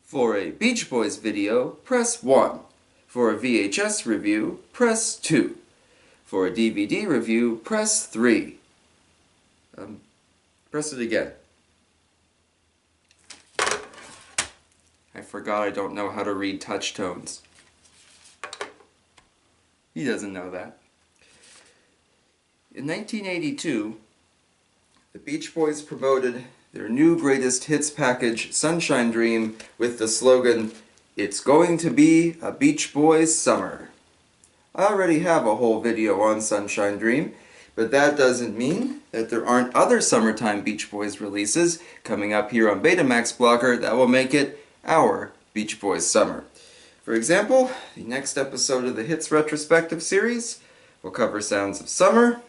For a Beach Boys video, press 1. For a VHS review, press 2. For a DVD review, press 3. Press it again. I forgot I don't know how to read touch tones. He doesn't know that. In 1982, the Beach Boys promoted their new greatest hits package, Sunshine Dream, with the slogan, "It's going to be a Beach Boys summer." I already have a whole video on Sunshine Dream, but that doesn't mean that there aren't other summertime Beach Boys releases coming up here on Betamax Blocker that will make it our Beach Boys summer. For example, the next episode of the Hits Retrospective series will cover Sounds of Summer.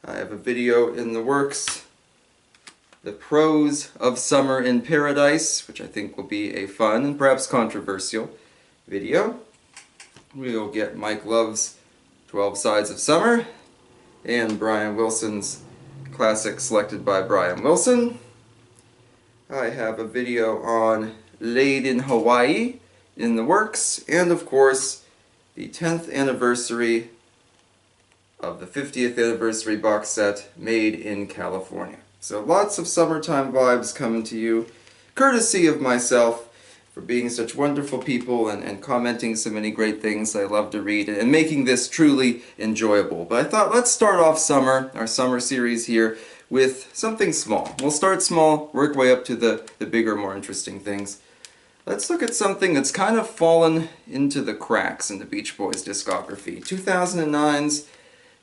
I have a video in the works, The Pros of Summer in Paradise, which I think will be a fun and perhaps controversial video. We'll get Mike Love's 12 Sides of Summer and Brian Wilson's classic selected by Brian Wilson. I have a video on Laid in Hawaii in the works, and of course the 10th anniversary of the 50th anniversary box set, Made in California. So lots of summertime vibes coming to you, courtesy of myself for being such wonderful people and commenting so many great things I love to read and making this truly enjoyable. But I thought let's start off summer, our summer series here, with something small. We'll start small, work way up to the bigger, more interesting things. Let's look at something that's kind of fallen into the cracks in the Beach Boys discography. 2009's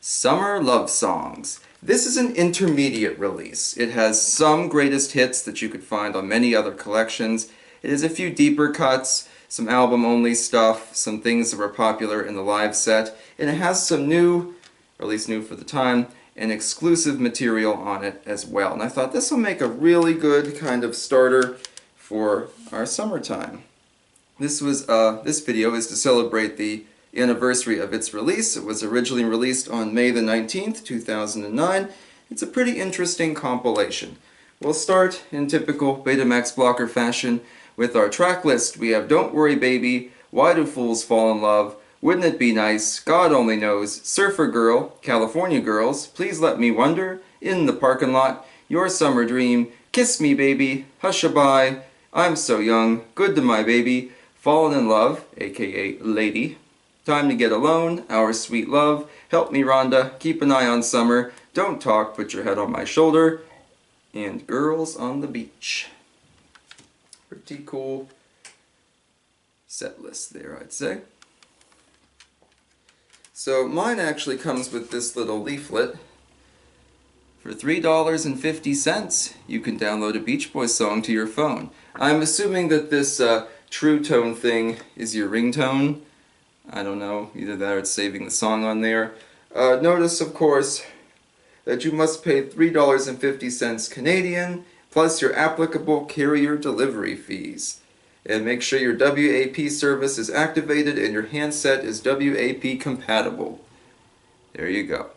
Summer Love Songs. This is an intermediate release. It has some greatest hits that you could find on many other collections. It has a few deeper cuts, some album-only stuff, some things that were popular in the live set, and it has some new, or at least new for the time, and exclusive material on it as well. And I thought this will make a really good kind of starter for our summertime. This video is to celebrate the anniversary of its release. It was originally released on May the 19th, 2009. It's a pretty interesting compilation. We'll start in typical Betamax Blocker fashion with our track list. We have Don't Worry Baby, Why Do Fools Fall in Love, Wouldn't It Be Nice, God Only Knows, Surfer Girl, California Girls, Please Let Me Wonder, In the Parking Lot, Your Summer Dream, Kiss Me Baby, Hush-a-Bye, I'm So Young, Good to My Baby, Fallen in Love, aka Lady, Time to Get Alone, Our Sweet Love, Help Me Rhonda, Keep an Eye on Summer, Don't Talk, Put Your Head on My Shoulder, and Girls on the Beach. Pretty cool set list there, I'd say. So mine actually comes with this little leaflet. For $3.50, you can download a Beach Boys song to your phone. I'm assuming that this True Tone thing is your ringtone. I don't know, either that or it's saving the song on there. Notice, of course, that you must pay $3.50 Canadian, plus your applicable carrier delivery fees. And make sure your WAP service is activated and your handset is WAP compatible. There you go.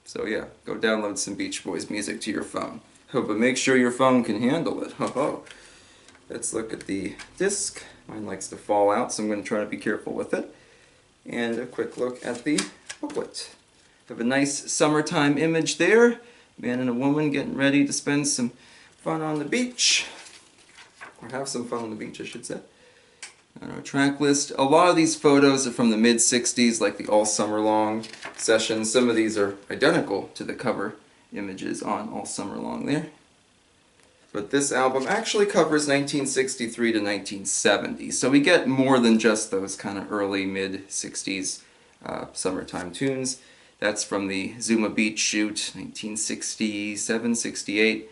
So yeah, go download some Beach Boys music to your phone. Oh, but make sure your phone can handle it. Let's look at the disc. Mine likes to fall out, so I'm going to try to be careful with it. And a quick look at the booklet. Have a nice summertime image there. Man and a woman getting ready to spend some fun on the beach. Or have some fun on the beach, I should say. On our track list, a lot of these photos are from the mid-60s, like the All Summer Long sessions. Some of these are identical to the cover images on All Summer Long there. But this album actually covers 1963 to 1970, so we get more than just those kind of early, mid-60s summertime tunes. That's from the Zuma Beach shoot, 1967, 68.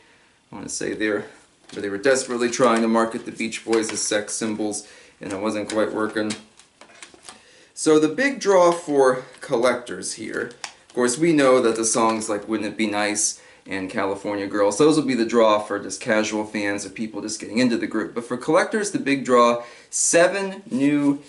I want to say there, where they were desperately trying to market the Beach Boys as sex symbols, and it wasn't quite working. So the big draw for collectors here, of course we know that the songs like Wouldn't It Be Nice and California Girls, those will be the draw for just casual fans or people just getting into the group. But for collectors, the big draw, 7 new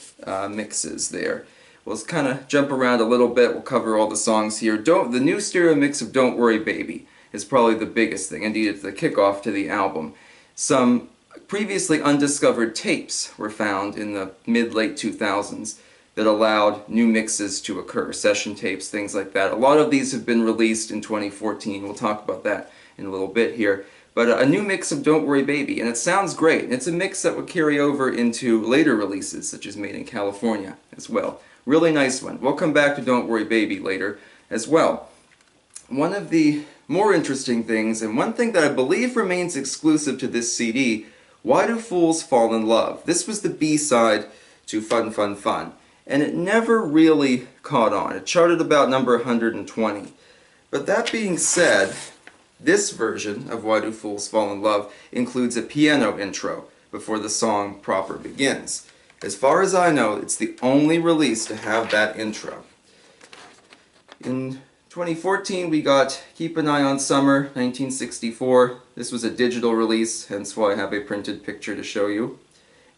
mixes there. We'll kind of jump around a little bit, we'll cover all the songs here. The new stereo mix of Don't Worry Baby is probably the biggest thing. Indeed, it's the kickoff to the album. Some previously undiscovered tapes were found in the mid-late 2000s that allowed new mixes to occur, session tapes, things like that. A lot of these have been released in 2014. We'll talk about that in a little bit here. But a new mix of Don't Worry Baby, and it sounds great. It's a mix that would carry over into later releases, such as Made in California as well. Really nice one. We'll come back to Don't Worry Baby later as well. One of the more interesting things, and one thing that I believe remains exclusive to this CD, Why Do Fools Fall in Love? This was the B-side to Fun Fun Fun, and it never really caught on. It charted about number 120. But that being said, this version of Why Do Fools Fall in Love includes a piano intro before the song proper begins. As far as I know, it's the only release to have that intro. In 2014 we got Keep an Eye on Summer, 1964. This was a digital release, hence why I have a printed picture to show you.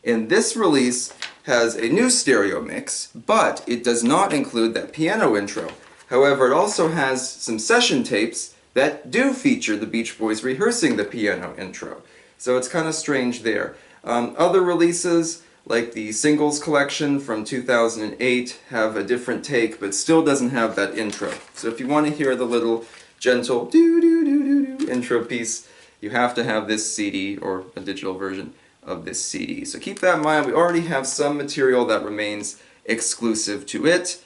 And this release has a new stereo mix, but it does not include that piano intro. However, it also has some session tapes that do feature the Beach Boys rehearsing the piano intro. So it's kind of strange there. Other releases, like the singles collection from 2008, have a different take, but still doesn't have that intro. So if you want to hear the little gentle doo-doo-doo-doo-doo intro piece, you have to have this CD or a digital version of this CD. So keep that in mind. We already have some material that remains exclusive to it.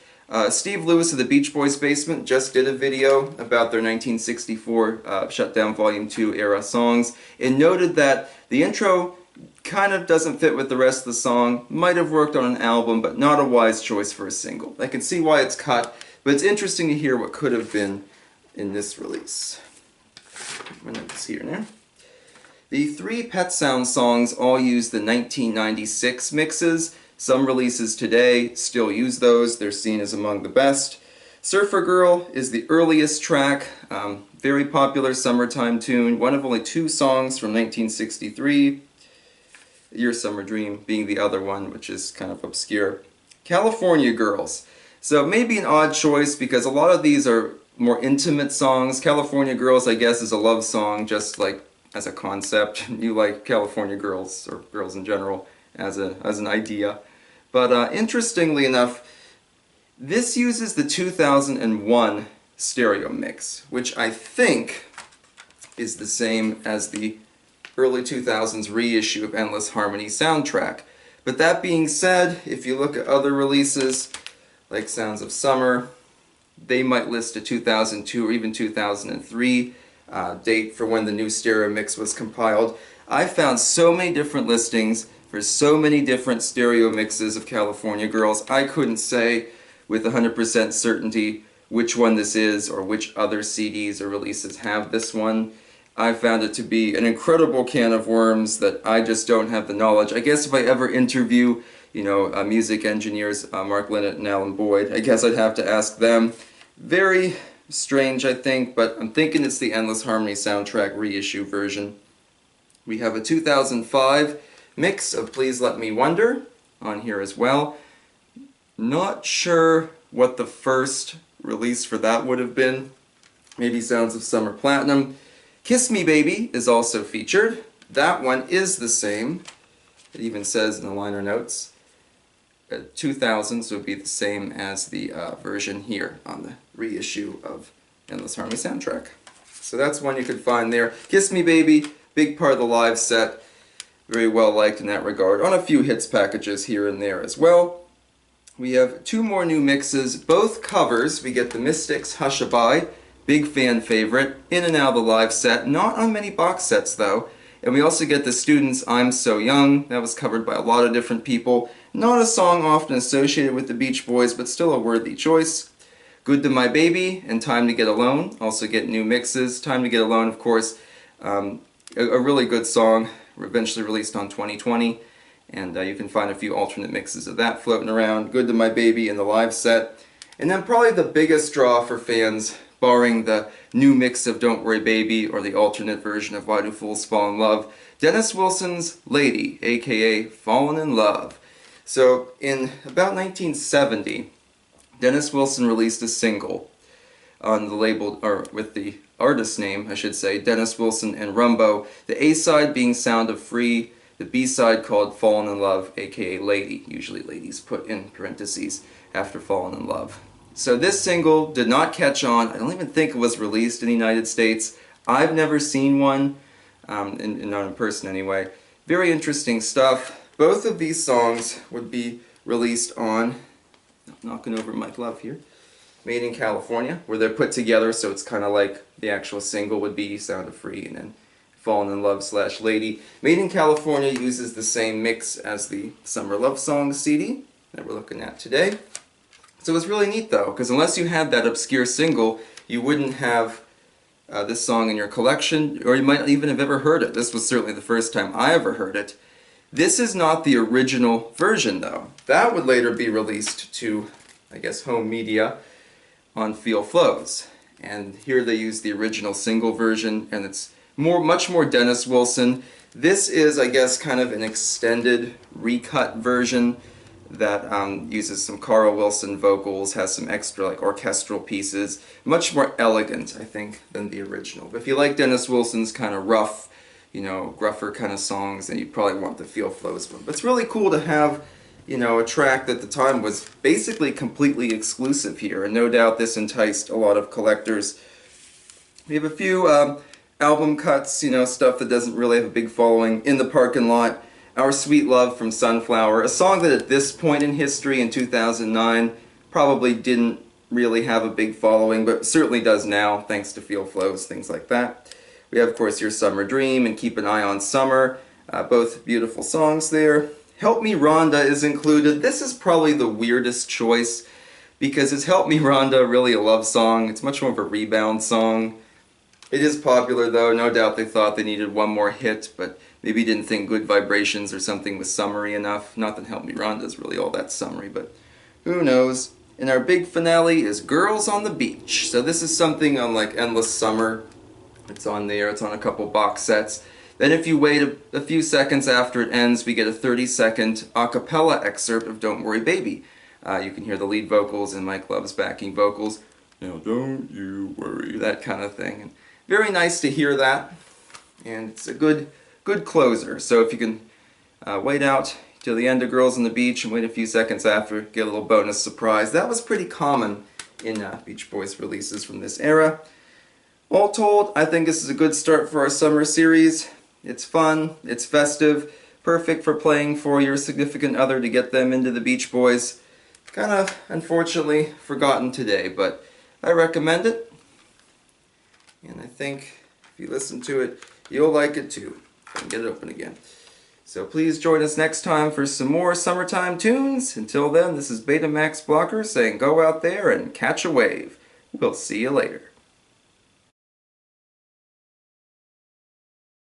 Steve Lewis of the Beach Boys Basement just did a video about their 1964 Shutdown Volume 2 era songs and noted that the intro kind of doesn't fit with the rest of the song, might have worked on an album, but not a wise choice for a single. I can see why it's cut, but it's interesting to hear what could have been in this release. My notes here now. The three Pet Sounds songs all use the 1996 mixes. Some releases today still use those. They're seen as among the best. Surfer Girl is the earliest track. Very popular summertime tune. One of only two songs from 1963. Your Summer Dream being the other one, which is kind of obscure. California Girls. So maybe an odd choice because a lot of these are more intimate songs. California Girls, I guess, is a love song, just like as a concept. You like California Girls, or girls in general, as an idea. But interestingly enough, this uses the 2001 stereo mix, which I think is the same as the early 2000s reissue of Endless Harmony soundtrack. But that being said, if you look at other releases, like Sounds of Summer, they might list a 2002 or even 2003 date for when the new stereo mix was compiled. I found so many different listings for so many different stereo mixes of California Girls, I couldn't say with 100% certainty which one this is or which other CDs or releases have this one. I found it to be an incredible can of worms that I just don't have the knowledge. I guess if I ever interview, music engineers, Mark Linnett and Alan Boyd, I guess I'd have to ask them. Very strange, I think, but I'm thinking it's the Endless Harmony soundtrack reissue version. We have a 2005 mix of Please Let Me Wonder on here as well. Not sure what the first release for that would have been. Maybe Sounds of Summer Platinum. Kiss Me Baby is also featured. That one is the same. It even says in the liner notes 2000, so it would be the same as the version here on the reissue of Endless Harmony soundtrack. So that's one you could find there. Kiss Me Baby, big part of the live set. Very well liked in that regard, on a few hits packages here and there as well. We have two more new mixes, both covers. We get the Mystics' Hush-A-Bye, big fan favorite, in and out of the live set, not on many box sets though. And we also get the Students' I'm So Young, that was covered by a lot of different people. Not a song often associated with the Beach Boys, but still a worthy choice. Good to My Baby and Time to Get Alone also get new mixes. Time to Get Alone, of course, a really good song, eventually released on 2020, and you can find a few alternate mixes of that floating around. Good to My Baby in the live set. And then probably the biggest draw for fans, barring the new mix of Don't Worry Baby or the alternate version of Why Do Fools Fall in Love, Dennis Wilson's Lady, aka Fallin in Love. So in about 1970, Dennis Wilson released a single on the label, or with the artist name, I should say, Dennis Wilson and Rumbo. The A-side being Sound of Free, the B-side called Fallin in Love, aka Lady. Usually ladies put in parentheses after Fallin in Love. So this single did not catch on. I don't even think it was released in the United States. I've never seen one, not in person anyway. Very interesting stuff. Both of these songs would be released on, knocking over my glove here, Made in California, where they're put together, so it's kind of like the actual single would be Sound of Free and then Fallin in Love / Lady. Made in California uses the same mix as the Summer Love Songs CD that we're looking at today. So it's really neat though, because unless you had that obscure single, you wouldn't have this song in your collection, or you might not even have ever heard it. This was certainly the first time I ever heard it. This is not the original version though. That would later be released to, I guess, home media on Feel Flows. And here they use the original single version, and it's much more Dennis Wilson. This is, I guess, kind of an extended recut version that uses some Carl Wilson vocals, has some extra like orchestral pieces. Much more elegant, I think, than the original. But if you like Dennis Wilson's kind of rough, you know, gruffer kind of songs, then you'd probably want the Feel Flows one. But it's really cool to have, you know, a track that at the time was basically completely exclusive here, and no doubt this enticed a lot of collectors. We have a few album cuts, you know, stuff that doesn't really have a big following. In the Parking Lot, Our Sweet Love from Sunflower, a song that at this point in history, in 2009, probably didn't really have a big following, but certainly does now, thanks to Feel Flows, things like that. We have, of course, Your Summer Dream and Keep an Eye on Summer, both beautiful songs there. Help Me Rhonda is included. This is probably the weirdest choice, because is Help Me Rhonda really a love song? It's much more of a rebound song. It is popular though, no doubt they thought they needed one more hit, but maybe didn't think Good Vibrations or something was summery enough. Not that Help Me Rhonda is really all that summery, but who knows. And our big finale is Girls on the Beach. So this is something on like Endless Summer. It's on there, it's on a couple box sets. Then if you wait a few seconds after it ends, we get a 30-second a cappella excerpt of Don't Worry Baby. You can hear the lead vocals and Mike Love's backing vocals. Now don't you worry, that kind of thing. And very nice to hear that, and it's a good closer. So if you can wait out till the end of Girls on the Beach and wait a few seconds after, get a little bonus surprise. That was pretty common in Beach Boys releases from this era. All told, I think this is a good start for our summer series. It's fun, it's festive, perfect for playing for your significant other to get them into the Beach Boys. Kind of, unfortunately, forgotten today, but I recommend it. And I think if you listen to it, you'll like it too. If I can get it open again. So please join us next time for some more summertime tunes. Until then, this is Betamax Blocker saying go out there and catch a wave. We'll see you later.